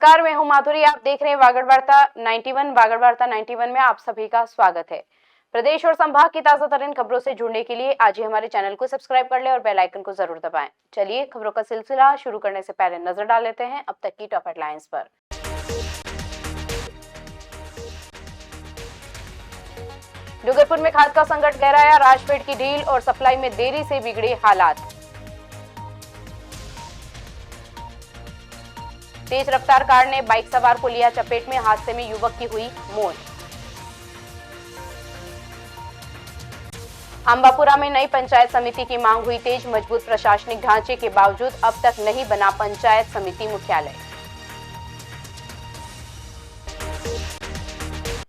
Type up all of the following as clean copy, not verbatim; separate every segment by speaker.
Speaker 1: नमस्कार, मैं हूं माधुरी। आप देख रहे हैं वागड़ वार्ता 91। वागड़ वार्ता 91 में आप सभी का स्वागत है। प्रदेश और संभाग की ताजा तरीन खबरों से जुड़ने के लिए आज ही हमारे चैनल को सब्सक्राइब कर लें और बेल आइकन को जरूर दबाएं। चलिए खबरों का सिलसिला शुरू करने से पहले नजर डाल लेते हैं अब तक की टॉप हेडलाइंस पर। डूंगरपुर में खाद का संकट गहराया, राजफेड की डील और सप्लाई में देरी से बिगड़े हालात। तेज रफ्तार कार ने बाइक सवार को लिया चपेट में, हादसे में युवक की हुई मौत। अंबापुरा में नई पंचायत समिति की मांग हुई तेज, मजबूत प्रशासनिक ढांचे के बावजूद अब तक नहीं बना पंचायत समिति मुख्यालय।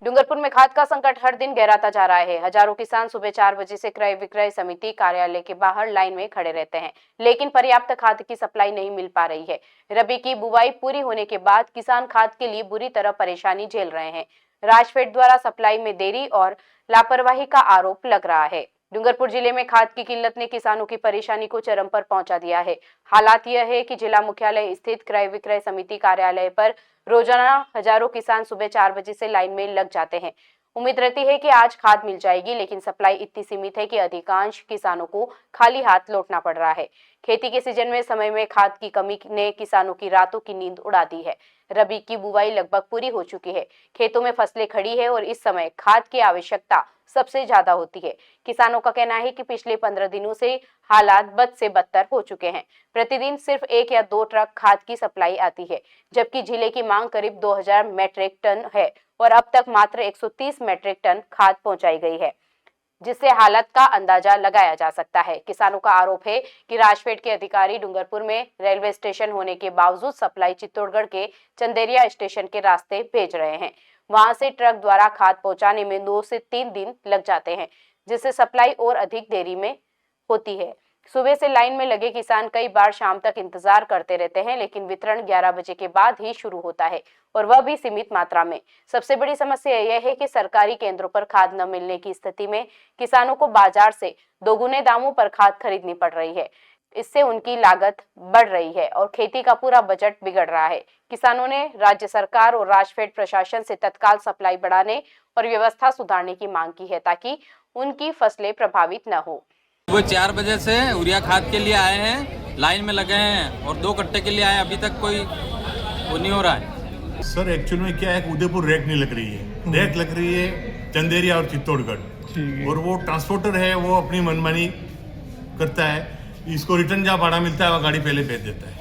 Speaker 1: डूंगरपुर में खाद का संकट हर दिन गहराता जा रहा है। हजारों किसान सुबह 4 बजे से क्रय विक्रय समिति कार्यालय के बाहर लाइन में खड़े रहते हैं, लेकिन पर्याप्त खाद की सप्लाई नहीं मिल पा रही है। रबी की बुवाई पूरी होने के बाद किसान खाद के लिए बुरी तरह परेशानी झेल रहे हैं। राजफेड द्वारा सप्लाई में देरी और लापरवाही का आरोप लग रहा है। डूंगरपुर जिले में खाद की किल्लत ने किसानों की परेशानी को चरम पर पहुंचा दिया है। हालात यह है कि जिला मुख्यालय स्थित क्रय विक्रय समिति कार्यालय पर रोजाना हजारों किसान सुबह 4 बजे से लाइन में लग जाते हैं। उम्मीद रहती है कि आज खाद मिल जाएगी, लेकिन सप्लाई इतनी सीमित है कि अधिकांश किसानों को खाली हाथ लौटना पड़ रहा है। खेती के सीजन में समय में खाद की कमी ने किसानों की रातों की नींद उड़ा दी है। रबी की बुवाई लगभग पूरी हो चुकी है, खेतों में फसलें खड़ी है और इस समय खाद की आवश्यकता सबसे ज्यादा होती है। किसानों का कहना है कि पिछले 15 दिनों से हालात बद से बदतर हो चुके हैं। प्रतिदिन सिर्फ 1 या 2 ट्रक खाद की सप्लाई आती है, जबकि जिले की मांग करीब 2000 मैट्रिक टन है और अब तक मात्र 130 मैट्रिक टन खाद पहुंचाई गई है, जिससे हालत का अंदाजा लगाया जा सकता है। किसानों का आरोप है कि राजफेड के अधिकारी डूंगरपुर में रेलवे स्टेशन होने के बावजूद सप्लाई चित्तौड़गढ़ के चंदेरिया स्टेशन के रास्ते भेज रहे हैं। वहां से ट्रक द्वारा खाद पहुंचाने में 2 से 3 दिन लग जाते हैं, जिससे सप्लाई और अधिक देरी में होती है। सुबह से लाइन में लगे किसान कई बार शाम तक इंतजार करते रहते हैं, लेकिन वितरण 11 बजे के बाद ही शुरू होता है और वह भी सीमित मात्रा में। सबसे बड़ी समस्या यह है कि सरकारी केंद्रों पर खाद न मिलने की स्थिति में किसानों को बाजार से दोगुने दामों पर खाद खरीदनी पड़ रही है। इससे उनकी लागत बढ़ रही है और खेती का पूरा बजट बिगड़ रहा है। किसानों ने राज्य सरकार और राजफेड प्रशासन से तत्काल सप्लाई बढ़ाने और व्यवस्था सुधारने की मांग की है, ताकि उनकी फसलें प्रभावित न हो।
Speaker 2: वो 4 बजे से यूरिया खाद के लिए आए हैं, लाइन में लगे हैं और 2 कट्टे के लिए आए, अभी तक कोई वो नहीं हो रहा है।
Speaker 3: सर एक्चुअल में क्या है, उदयपुर रैक नहीं लग रही है, रैक लग रही है चंदेरिया और चित्तौड़गढ़, और वो ट्रांसपोर्टर है वो अपनी मनमानी करता है। इसको रिटर्न जहाँ भाड़ा मिलता है वह गाड़ी पहले भेज देता है।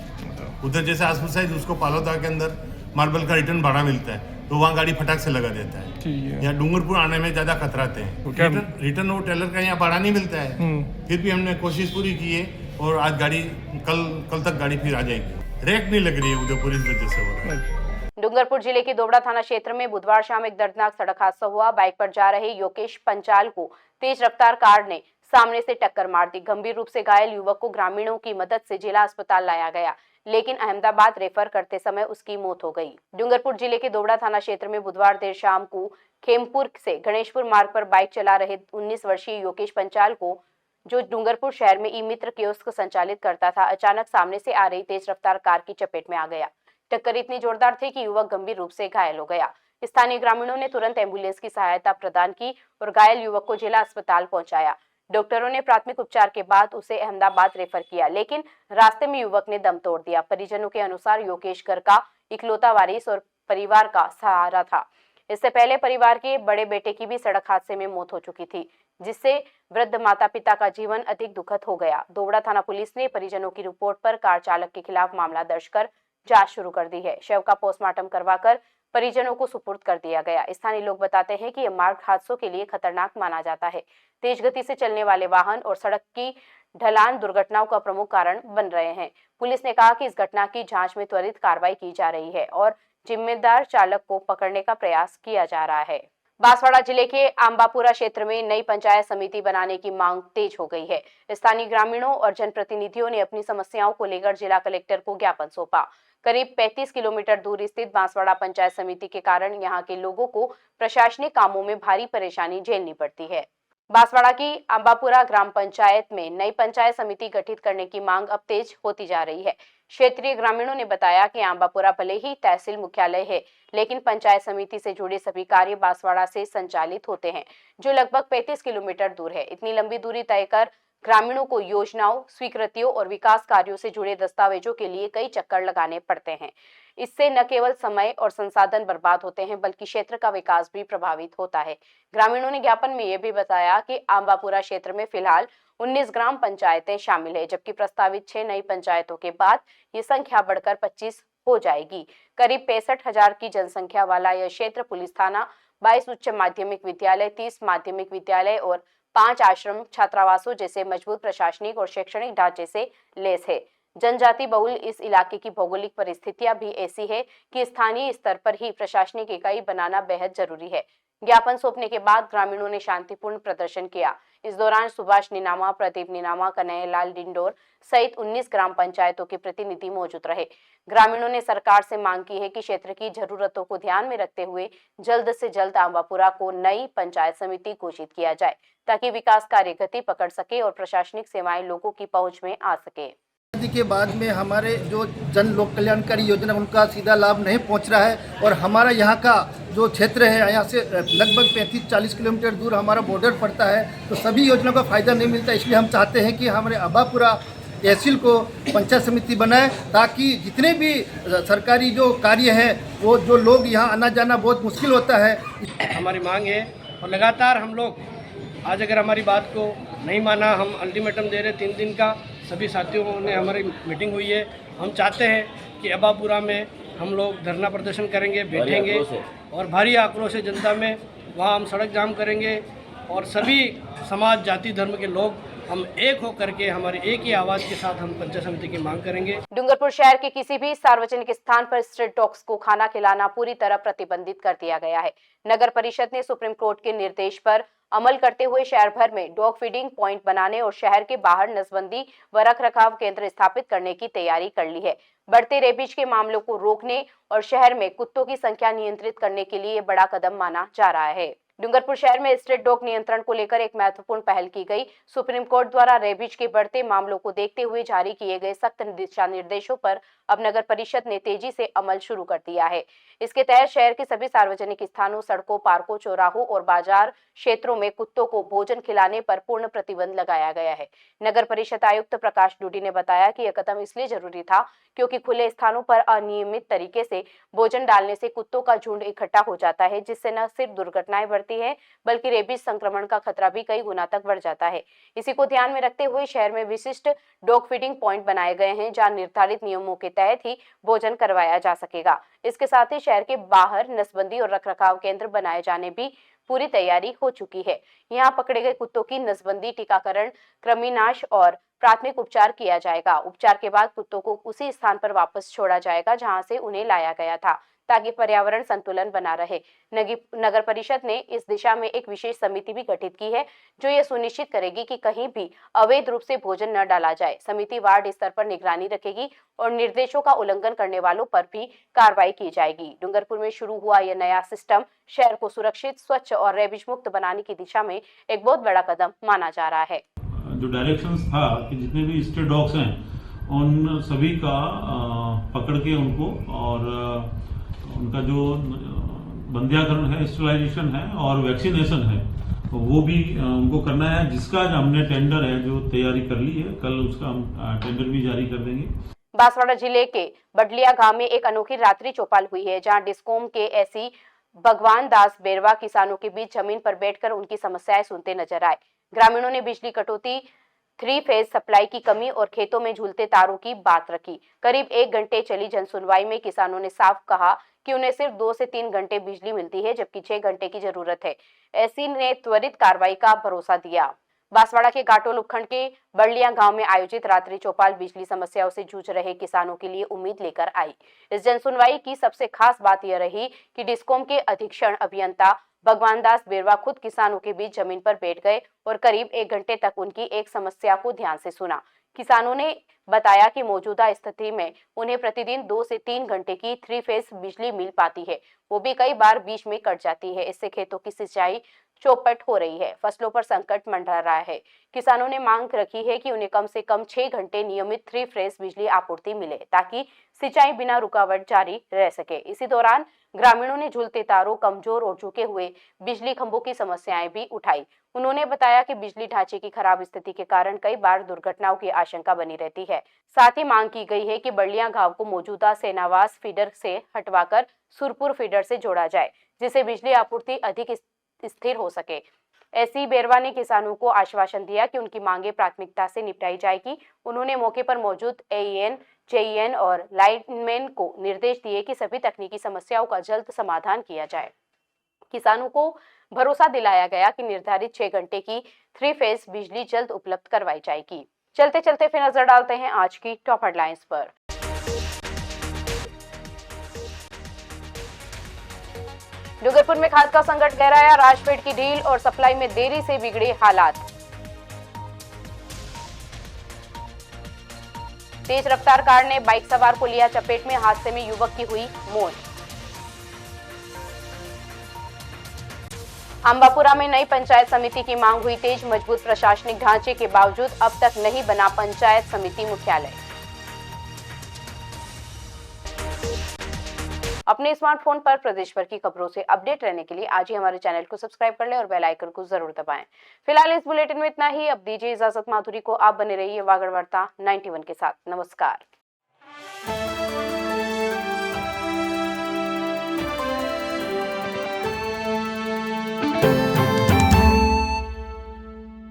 Speaker 3: उधर जैसे आसपुर साइड उसको पालोदा के अंदर मार्बल का रिटर्न भाड़ा मिलता है, तो वहाँ गाड़ी फटाक से लगा देता है। यहाँ डूंगरपुर आने में ज्यादा खतराते हैं। रिटर्न वो टेलर का यहाँ भाड़ा नहीं मिलता है। फिर भी हमने कोशिश पूरी की है और आज गाड़ी कल तक गाड़ी फिर आ जाएगी। रैक नहीं लग रही है उदयपुर, इस वजह से हो रहा है।
Speaker 1: डूंगरपुर जिले के दोबड़ा थाना क्षेत्र में बुधवार शाम एक दर्दनाक सड़क हादसा हुआ। बाइक पर जा रहे योकेश पंचाल को तेज रफ्तार कार ने सामने से टक्कर मार दी। गंभीर रूप से घायल युवक को ग्रामीणों की मदद से जिला अस्पताल लाया गया, लेकिन अहमदाबाद रेफर करते समय उसकी मौत हो गई। डूंगरपुर जिले के दोबड़ा थाना क्षेत्र में बुधवार देर शाम को खेमपुर से गणेशपुर मार्ग पर बाइक चला रहे 19 वर्षीय योकेश पंचाल को, जो डूंगरपुर शहर में ई मित्र कियोस्क संचालित करता था, अचानक सामने से आ रही तेज रफ्तार कार की चपेट में आ गया। टक्कर इतनी जोरदार थी कि युवक गंभीर रूप से घायल हो गया। स्थानीय ग्रामीणों ने तुरंत एम्बुलेंस की सहायता प्रदान की और घायल युवक को जिला अस्पताल पहुंचाया। डॉक्टरों ने प्राथमिक उपचार के बाद उसे अहमदाबाद रेफर किया, लेकिन रास्ते में युवक ने दम तोड़ दिया। परिजनों के अनुसार योकेश घर का इकलौता वारिस और परिवार का सहारा था। इससे पहले परिवार के बड़े बेटे की भी सड़क हादसे में मौत हो चुकी थी, जिससे वृद्ध माता पिता का जीवन अधिक दुखद हो गया। दोबड़ा थाना पुलिस ने परिजनों की रिपोर्ट पर कार चालक के खिलाफ मामला दर्ज कर जांच शुरू कर दी है। शव का पोस्टमार्टम करवाकर परिजनों को सुपुर्द कर दिया गया। स्थानीय लोग बताते हैं कि यह मार्ग हादसों के लिए खतरनाक माना जाता है। तेज गति से चलने वाले वाहन और सड़क की ढलान दुर्घटनाओं का प्रमुख कारण बन रहे हैं। पुलिस ने कहा कि इस घटना की जांच में त्वरित कार्रवाई की जा रही है और जिम्मेदार चालक को पकड़ने का प्रयास किया जा रहा है। बांसवाड़ा जिले के अंबापुरा क्षेत्र में नई पंचायत समिति बनाने की मांग तेज हो गई है। स्थानीय ग्रामीणों और जनप्रतिनिधियों ने अपनी समस्याओं को लेकर जिला कलेक्टर को ज्ञापन सौंपा। करीब 35 किलोमीटर दूर स्थित बांसवाड़ा पंचायत समिति के कारण यहां के लोगों को प्रशासनिक कामों में भारी परेशानी झेलनी पड़ती है। बांसवाड़ा की अंबापुरा ग्राम पंचायत में नई पंचायत समिति गठित करने की मांग अब तेज होती जा रही है। क्षेत्रीय ग्रामीणों ने बताया कि आंबापुरा भले ही तहसील मुख्यालय है, लेकिन पंचायत समिति से जुड़े सभी कार्य बांसवाड़ा से संचालित होते हैं, जो लगभग 35 किलोमीटर दूर है। इतनी लंबी दूरी तय कर ग्रामीणों को योजनाओं, स्वीकृतियों और विकास कार्यों से जुड़े दस्तावेजों के लिए कई चक्कर लगाने पड़ते हैं। इससे न केवल समय और संसाधन बर्बाद होते हैं, बल्कि क्षेत्र का विकास भी प्रभावित होता है। ग्रामीणों ने ज्ञापन में यह भी बताया कि आंबापुरा क्षेत्र में फिलहाल 19 ग्राम पंचायतें शामिल है, जबकि प्रस्तावित 6 नई पंचायतों के बाद ये संख्या बढ़कर 25 हो जाएगी। करीब 65,000 की जनसंख्या वाला यह क्षेत्र पुलिस थाना, 22 उच्च माध्यमिक विद्यालय, 30 माध्यमिक विद्यालय और 5 आश्रम छात्रावासों जैसे मजबूत प्रशासनिक और शैक्षणिक ढांचे से लेस है। जनजाति बहुल इस इलाके की भौगोलिक परिस्थितियां भी ऐसी है कि स्थानीय स्तर पर ही प्रशासनिक इकाई बनाना बेहद जरूरी है। ज्ञापन सौंपने के बाद ग्रामीणों ने शांतिपूर्ण प्रदर्शन किया। इस दौरान सुभाष निनामा, प्रदीप निनामा, कन्हैयालाल डिंडोर सहित 19 ग्राम पंचायतों के प्रतिनिधि मौजूद रहे। ग्रामीणों ने सरकार से मांग की है कि क्षेत्र की जरूरतों को ध्यान में रखते हुए जल्द से जल्द आंबापुरा को नई पंचायत समिति घोषित किया जाए, ताकि विकास कार्य गति पकड़ सके और प्रशासनिक सेवाएं लोगों की पहुंच में आ सके।
Speaker 4: के बाद में हमारे जो जन लोक कल्याणकारी योजना उनका सीधा लाभ नहीं पहुंच रहा है और हमारा यहाँ का जो क्षेत्र है, यहाँ से लगभग 35-40 किलोमीटर दूर हमारा बॉर्डर पड़ता है, तो सभी योजनाओं का फ़ायदा नहीं मिलता। इसलिए हम चाहते हैं कि हमारे आंबापुरा तहसील को पंचायत समिति बनाए, ताकि जितने भी सरकारी जो कार्य है वो जो लोग यहाँ आना जाना बहुत मुश्किल होता है।
Speaker 5: हमारी मांग है और लगातार हम लोग आज अगर हमारी बात को नहीं माना, हम अल्टीमेटम दे रहे 3 दिन का। सभी साथियों ने हमारी मीटिंग हुई है। हम चाहते हैं कि आंबापुरा में हम लोग धरना प्रदर्शन करेंगे, बैठेंगे और भारी आक्रोश है जनता में, वहाँ हम सड़क जाम करेंगे और सभी समाज, जाति, धर्म के लोग हम एक हो करके हमारी एक ही आवाज़ के साथ हम पंचायत समिति की मांग करेंगे।
Speaker 1: डूंगरपुर शहर के किसी भी सार्वजनिक स्थान पर स्ट्रीट डॉग्स को खाना खिलाना पूरी तरह प्रतिबंधित कर दिया गया है। नगर परिषद ने सुप्रीम कोर्ट के निर्देश पर अमल करते हुए शहर भर में डॉग फीडिंग पॉइंट बनाने और शहर के बाहर नसबंदी व रखरखाव केंद्र स्थापित करने की तैयारी कर ली है। बढ़ते रेबीज के मामलों को रोकने और शहर में कुत्तों की संख्या नियंत्रित करने के लिए बड़ा कदम माना जा रहा है। डूंगरपुर शहर में स्ट्रीट डॉग नियंत्रण को लेकर एक महत्वपूर्ण पहल की गई। सुप्रीम कोर्ट द्वारा रेबीज के बढ़ते मामलों को देखते हुए जारी किए गए सख्त दिशा निर्देशों पर अब नगर परिषद ने तेजी से अमल शुरू कर दिया है। इसके तहत शहर के सभी सार्वजनिक स्थानों, सड़कों, पार्कों, चौराहों और बाजार क्षेत्रों में कुत्तों को भोजन खिलाने पर पूर्ण प्रतिबंध लगाया गया है। नगर परिषद आयुक्त प्रकाश डूडी ने बताया कि यह कदम इसलिए जरूरी था क्योंकि खुले स्थानों पर अनियमित तरीके से भोजन डालने से कुत्तों का झुंड इकट्ठा हो जाता है, जिससे न सिर्फ दुर्घटनाएं बढ़ती है बल्कि रेबीज संक्रमण का खतरा भी कई गुना तक बढ़ जाता है। इसी को ध्यान में रखते हुए शहर में विशिष्ट डॉग फीडिंग पॉइंट बनाए गए हैं, जहां निर्धारित नियमों के तहत ही भोजन करवाया जा सकेगा। इसके साथ ही शहर के बाहर नसबंदी और रखरखाव केंद्र बनाए जाने भी पूरी तैयारी हो चुकी है। यहाँ पकड़े गए कुत्तों की नसबंदी, टीकाकरण, कृमिनाश और प्राथमिक उपचार किया जाएगा। उपचार के बाद कुत्तों को उसी स्थान पर वापस छोड़ा जाएगा जहां से उन्हें लाया गया था, ताकि पर्यावरण संतुलन बना रहे। नगर परिषद ने इस दिशा में एक विशेष समिति भी गठित की है, जो ये सुनिश्चित करेगी कि कहीं भी अवैध रूप से भोजन न डाला जाए। समिति वार्ड स्तर पर निगरानी रखेगी और निर्देशों का उल्लंघन करने वालों पर भी कार्रवाई की जाएगी। डूंगरपुर में शुरू हुआ यह नया सिस्टम शहर को सुरक्षित, स्वच्छ और रेबीज मुक्त बनाने की दिशा में एक बहुत बड़ा कदम माना जा रहा है।
Speaker 6: जो डायरेक्शंस था कि जितने भी स्ट्रीट डॉग्स हैं उन सभी का पकड़ के उनको और उनका जो बंदियाकरण है, स्टरलाइजेशन है और वैक्सीनेशन है वो भी उनको करना है, जिसका हमने टेंडर है जो तैयारी कर ली है। कल उसका हम टेंडर भी जारी कर देंगे।
Speaker 1: बांसवाड़ा जिले के बडलिया गांव में एक अनोखी रात्रि चौपाल हुई है, जहां डिस्कॉम के एसी भगवान दास बेरवा किसानों के बीच जमीन पर बैठकर उनकी समस्याएं सुनते नजर आए। ग्रामीणों ने बिजली कटौती, 3 फेज सप्लाई की कमी और खेतों में झूलते तारों की बात रखी। करीब 1 घंटे चली जनसुनवाई में किसानों ने साफ कहा कि उन्हें सिर्फ 2 से 3 घंटे बिजली मिलती है, जबकि 6 घंटे की जरूरत है। एसी ने त्वरित कार्रवाई का भरोसा दिया। बांसवाड़ा के घाटोल उपखंड के बड़लिया गांव में आयोजित रात्रि चौपाल बिजली समस्याओं से जूझ रहे किसानों के लिए उम्मीद लेकर आई। इस जनसुनवाई की सबसे खास बात यह रही कि डिस्कॉम के अधीक्षण अभियंता भगवान दास बेरवा खुद किसानों के बीच जमीन पर बैठ गए और करीब 1 घंटे तक उनकी एक समस्या को ध्यान से सुना। किसानों ने बताया कि मौजूदा स्थिति में उन्हें प्रतिदिन 2 से 3 घंटे की 3 फेज बिजली मिल पाती है, वो भी कई बार बीच में कट जाती है। इससे खेतों की सिंचाई चौपट हो रही है। फसलों पर संकट मंडरा रहा है। किसानों ने मांग रखी है कि उन्हें कम से कम 6 घंटे नियमित 3 फेज बिजली आपूर्ति मिले ताकि सिंचाई बिना रुकावट जारी रह सके। इसी दौरान ग्रामीणों ने झूलते तारों, कमजोर और झुके हुए बिजली खंभों की समस्याएं भी उठाई। उन्होंने बताया कि बिजली ढांचे की खराब स्थिति के कारण कई बार दुर्घटनाओं की आशंका बनी रहती है। साथ ही मांग की गई है कि बड़लियां गांव को मौजूदा सेनावास फीडर से हटवाकर सुरपुर फीडर से जोड़ा जाए, जिससे बिजली आपूर्ति अधिक स्थिर हो सके। एससी बेरवा ने किसानों को आश्वासन दिया कि उनकी मांगे प्राथमिकता से निपटाई जाएगी। उन्होंने मौके पर मौजूद एईएन, जेईएन और लाइनमैन को निर्देश दिए कि सभी तकनीकी समस्याओं का जल्द समाधान किया जाए। किसानों को भरोसा दिलाया गया कि निर्धारित 6 घंटे की 3 फेज बिजली जल्द उपलब्ध करवाई जाएगी। चलते चलते फिर नजर डालते हैं आज की टॉप हेडलाइंस पर। डूंगरपुर में खाद का संकट गहराया, राजफेड की ढील और सप्लाई में देरी से बिगड़े हालात। तेज रफ्तार कार ने बाइक सवार को लिया चपेट में, हादसे में युवक की हुई मौत। अंबापुरा में नई पंचायत समिति की मांग हुई तेज, मजबूत प्रशासनिक ढांचे के बावजूद अब तक नहीं बना पंचायत समिति मुख्यालय। अपने स्मार्टफोन पर प्रदेश भर की खबरों से अपडेट रहने के लिए आज ही हमारे चैनल को सब्सक्राइब कर लें और बेल आइकन को जरूर दबाएं। फिलहाल इस बुलेटिन में इतना ही। अब दीजिए इजाजत। माधुरी को आप बने रहिए वागड़ वार्ता 91 के साथ। नमस्कार।